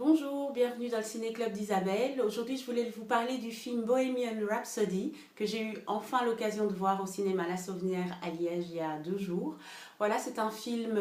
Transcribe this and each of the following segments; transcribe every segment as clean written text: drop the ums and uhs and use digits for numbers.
Bonjour, bienvenue dans le Ciné Club d'Isabelle. Aujourd'hui, je voulais vous parler du film Bohemian Rhapsody que j'ai eu enfin l'occasion de voir au cinéma La Sauvenière à Liège il y a 2 jours. Voilà, c'est un film,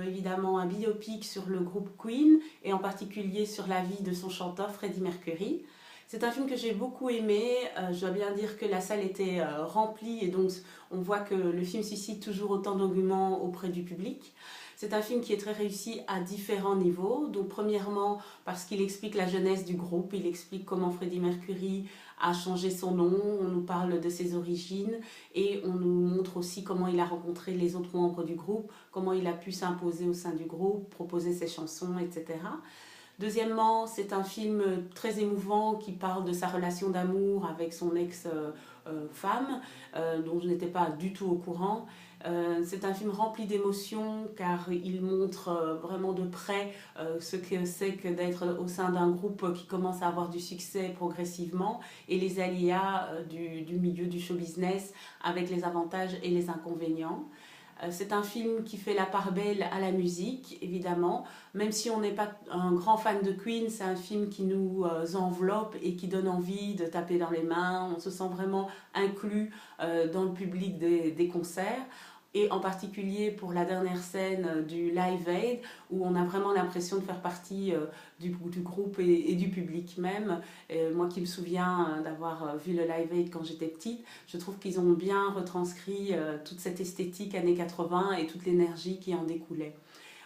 évidemment un biopic sur le groupe Queen et en particulier sur la vie de son chanteur Freddie Mercury. C'est un film que j'ai beaucoup aimé, je dois bien dire que la salle était remplie et donc on voit que le film suscite toujours autant d'engouement auprès du public. C'est un film qui est très réussi à différents niveaux. Donc premièrement parce qu'il explique la jeunesse du groupe, il explique comment Freddie Mercury a changé son nom, on nous parle de ses origines et on nous montre aussi comment il a rencontré les autres membres du groupe, comment il a pu s'imposer au sein du groupe, proposer ses chansons, etc. Deuxièmement, c'est un film très émouvant qui parle de sa relation d'amour avec son ex-femme, dont je n'étais pas du tout au courant. C'est un film rempli d'émotions car il montre vraiment de près ce que c'est que d'être au sein d'un groupe qui commence à avoir du succès progressivement et les aléas du milieu du show business avec les avantages et les inconvénients. C'est un film qui fait la part belle à la musique, évidemment. Même si on n'est pas un grand fan de Queen, c'est un film qui nous enveloppe et qui donne envie de taper dans les mains. On se sent vraiment inclus dans le public des concerts. Et en particulier pour la dernière scène du Live Aid, où on a vraiment l'impression de faire partie du groupe et du public même. Et moi qui me souviens d'avoir vu le Live Aid quand j'étais petite, je trouve qu'ils ont bien retranscrit toute cette esthétique années 80 et toute l'énergie qui en découlait.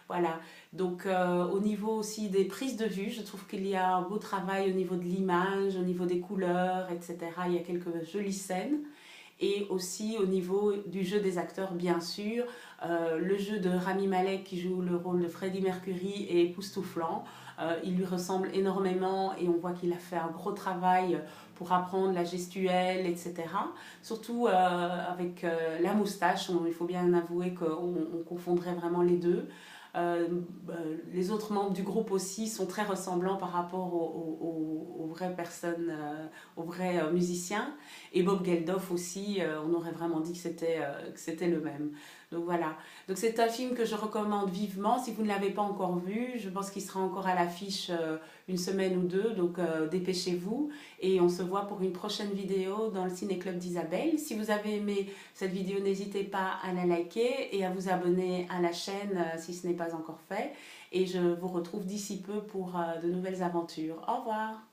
Voilà, donc au niveau aussi des prises de vue, je trouve qu'il y a un beau travail au niveau de l'image, au niveau des couleurs, etc. Il y a quelques jolies scènes. Et aussi au niveau du jeu des acteurs, bien sûr. Le jeu de Rami Malek qui joue le rôle de Freddie Mercury est époustouflant. Il lui ressemble énormément et on voit qu'il a fait un gros travail pour apprendre la gestuelle, etc. Surtout avec la moustache, il faut bien avouer qu'on confondrait vraiment les deux. Euh, les autres membres du groupe aussi sont très ressemblants par rapport aux vraies personnes, aux vrais musiciens. Et Bob Geldof aussi, on aurait vraiment dit que c'était le même. Donc voilà. Donc c'est un film que je recommande vivement. Si vous ne l'avez pas encore vu, je pense qu'il sera encore à l'affiche une semaine ou deux. Donc dépêchez-vous. Et on se voit pour une prochaine vidéo dans le Ciné Club d'Isabelle. Si vous avez aimé cette vidéo, n'hésitez pas à la liker et à vous abonner à la chaîne si ce n'est pas encore fait. Et je vous retrouve d'ici peu pour de nouvelles aventures. Au revoir!